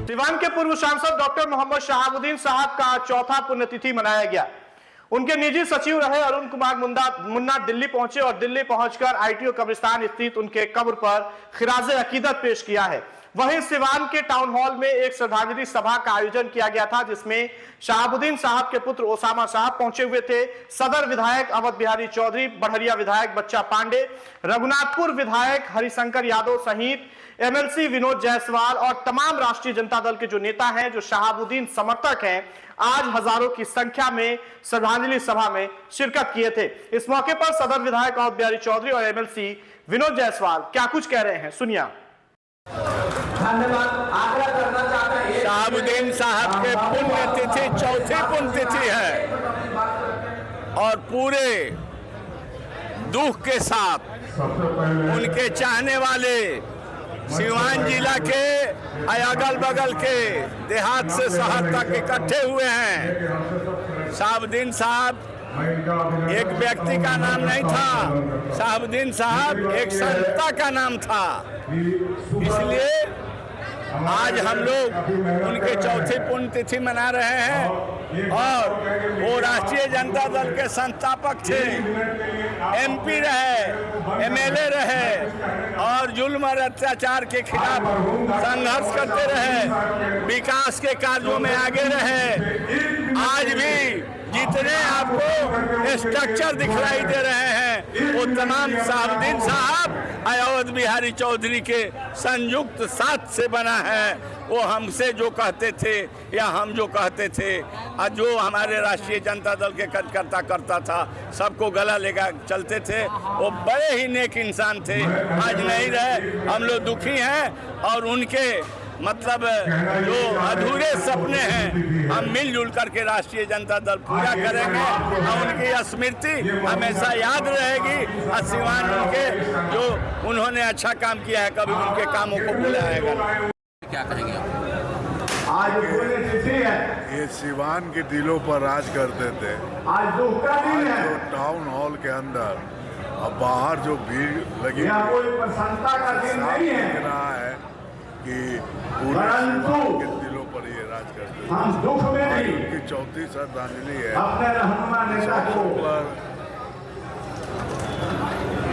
सिवान के पूर्व सांसद डॉक्टर मोहम्मद शहाबुद्दीन साहब का चौथा पुण्यतिथि मनाया गया। उनके निजी सचिव रहे अरुण कुमार मुन्ना दिल्ली पहुंचे और दिल्ली पहुंचकर आईटीओ कब्रिस्तान स्थित उनके कब्र पर खिराजे अकीदत पेश किया है। वहीं सिवान के टाउन हॉल में एक श्रद्धांजलि सभा का आयोजन किया गया था, जिसमें शहाबुद्दीन साहब के पुत्र ओसामा साहब पहुंचे हुए थे। सदर विधायक अवध बिहारी चौधरी, बढ़हरिया विधायक बच्चा पांडे, रघुनाथपुर विधायक हरिशंकर यादव सहित एमएलसी विनोद जायसवाल और तमाम राष्ट्रीय जनता दल के जो नेता हैं, जो शहाबुद्दीन समर्थक हैं, आज हजारों की संख्या में श्रद्धांजलि सभा में शिरकत किए थे। इस मौके पर सदर विधायक अवध बिहारी चौधरी और एमएलसी विनोद जायसवाल क्या कुछ कह रहे हैं, सुनिए। धन्यवाद। आग्रह करना चाहते हैं शहाबुद्दीन साहब के पुण्यतिथि चौथी पुण्यतिथि है और पूरे दुख के साथ उनके चाहने वाले सिवान जिला के अगल बगल के देहात से शहर तक इकट्ठे हुए हैं। शहाबुद्दीन साहब एक व्यक्ति का नाम नहीं था, शहाबुद्दीन साहब एक संस्था का नाम था। इसलिए आज हम लोग उनके चौथी पुण्यतिथि मना रहे हैं और वो राष्ट्रीय जनता दल के संस्थापक थे, एमपी रहे, एमएलए रहे और जुल्म और अत्याचार के खिलाफ संघर्ष करते रहे, विकास के कार्यों में आगे रहे। आज भी जितने आपको स्ट्रक्चर दिखलाई दे रहे हैं वो तमाम शहाबुद्दीन साहब अवध बिहारी चौधरी के संयुक्त साथ से बना है। वो हमसे जो कहते थे या हम जो कहते थे, जो हमारे राष्ट्रीय जनता दल के कार्यकर्ता करता था, सबको गला लेकर चलते थे। वो बड़े ही नेक इंसान थे, आज नहीं रहे। हम लोग दुखी हैं और उनके मतलब जो अधूरे सपने हैं हम मिलजुल करके राष्ट्रीय जनता दल पूरा करेंगे और उनकी स्मृति हमेशा याद रहेगी। और सिवान उनके जो उन्होंने अच्छा काम किया है, कभी उनके कामों को भुलाएगा। क्या कहेंगे आज है। ये सिवान के दिलों पर राज करते थे। आज जो टाउन हॉल के अंदर अब बाहर जो भीड़ लगी कोई प्रसन्नता का दिन नहीं है, दिख रहा है कि पूरे सिवान के दिलों पर ये राज करते थे। हम दुख में भी उनकी चौथी श्रद्धांजलि है। अपने रहनुमा नेता को,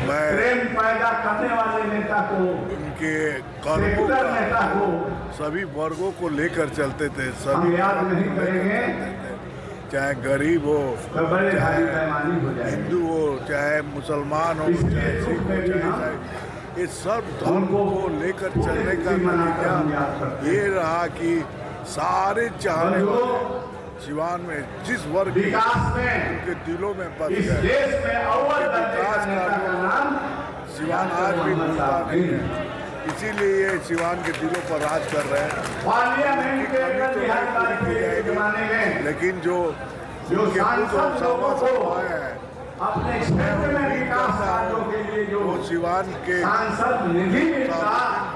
मैं प्रेम पैदा करने वाले नेता को, उनके कर्मों नेता का को सभी वर्गों को लेकर चलते थे। हम सभी याद नहीं करेंगे, चाहे गरीब हो, बड़े भारी चाहे पैमानी हो जाए, हिंदू हो, चाहे मुसलमान हो, चाहे सिख हो, चाहे ये सब धर्म को लेकर चलने का नतीजा ये रहा कि सारे चाहने वाले सिवान में जिस वर्ग के उनके दिलों में बस गए। विकास का सिवान आज भी भूलता नहीं है, इसीलिए ये सिवान के दिलों पर राज कर रहे हैं। लेकिन जो उनके पुत्र ओसामा साहब आए हैं, अपने क्षेत्र में विकास कार्यों के लिए जो वो सिवान के सांसद निधि मिलता,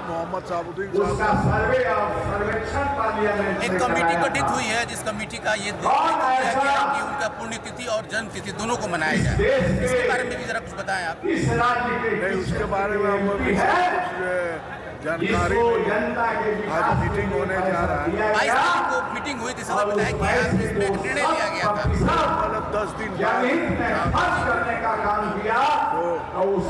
मोहम्मद शहाबुद्दीन उसका साहब सर्वे और सर्वेक्षण पार्लियामेंट एक कमेटी गठित हुई है, जिस कमेटी का ये किया गया कि उनका पुण्यतिथि और जन्मतिथि दोनों को मनाया जाए। इसके बारे में भी जरा कुछ बताएं आप। इस राज्य के नहीं, उसके बारे में हम कुछ जानकारी आज मीटिंग होने जा रहा है। 22 तारीख को मीटिंग हुई थी सदर विधायक की, आज इसमें एक निर्णय लिया गया था। मतलब 10 दिन खर्च करने का काम किया, तो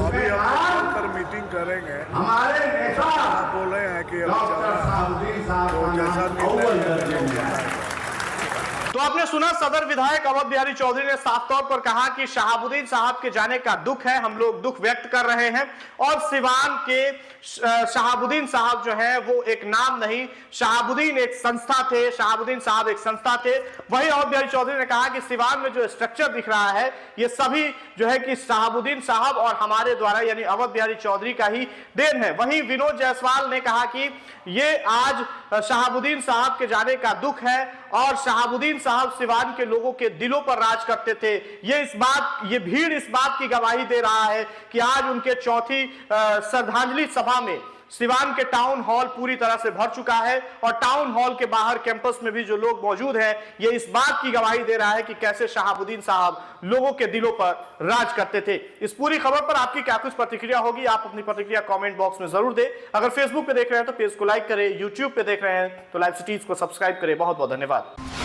अभी हम कर मीटिंग करेंगे। हमारे नेता आप बोल रहे हैं कि डॉक्टर शहाबुद्दीन साहब तो जैसा निर्णय तो आपने सुना, सदर विधायक अवध बिहारी चौधरी ने साफ तौर पर कहा कि शहाबुद्दीन साहब के जाने का दुख है, हम लोग दुख व्यक्त कर रहे हैं। और सिवान के शहाबुद्दीन साहब जो है वो एक नाम नहीं, शहाबुद्दीन एक संस्था थे, शहाबुद्दीन साहब एक संस्था थे। वही अवध बिहारी चौधरी ने कहा कि सिवान में जो स्ट्रक्चर दिख रहा है ये सभी जो है कि शहाबुद्दीन साहब और हमारे द्वारा यानी अवध बिहारी चौधरी का ही देन है। वहीं विनोद जायसवाल ने कहा कि ये आज शहाबुद्दीन साहब के जाने का दुख है और शहाबुद्दीन साहब सिवान के लोगों के दिलों पर राज करते थे। ये भीड़ इस बात की गवाही दे रहा है कि आज उनके चौथी श्रद्धांजलि सभा में सिवान के टाउन हॉल पूरी तरह से भर चुका है और टाउन हॉल के बाहर कैंपस में भी जो लोग मौजूद हैं, ये इस बात की गवाही दे रहा है कि कैसे शहाबुद्दीन साहब लोगों के दिलों पर राज करते थे। इस पूरी खबर पर आपकी क्या कुछ प्रतिक्रिया होगी, आप अपनी प्रतिक्रिया कमेंट बॉक्स में जरूर दें। अगर फेसबुक पे देख रहे हैं तो पेज को लाइक करें, यूट्यूब पे देख रहे हैं तो लाइव सिटीज को सब्सक्राइब करें। बहुत बहुत धन्यवाद।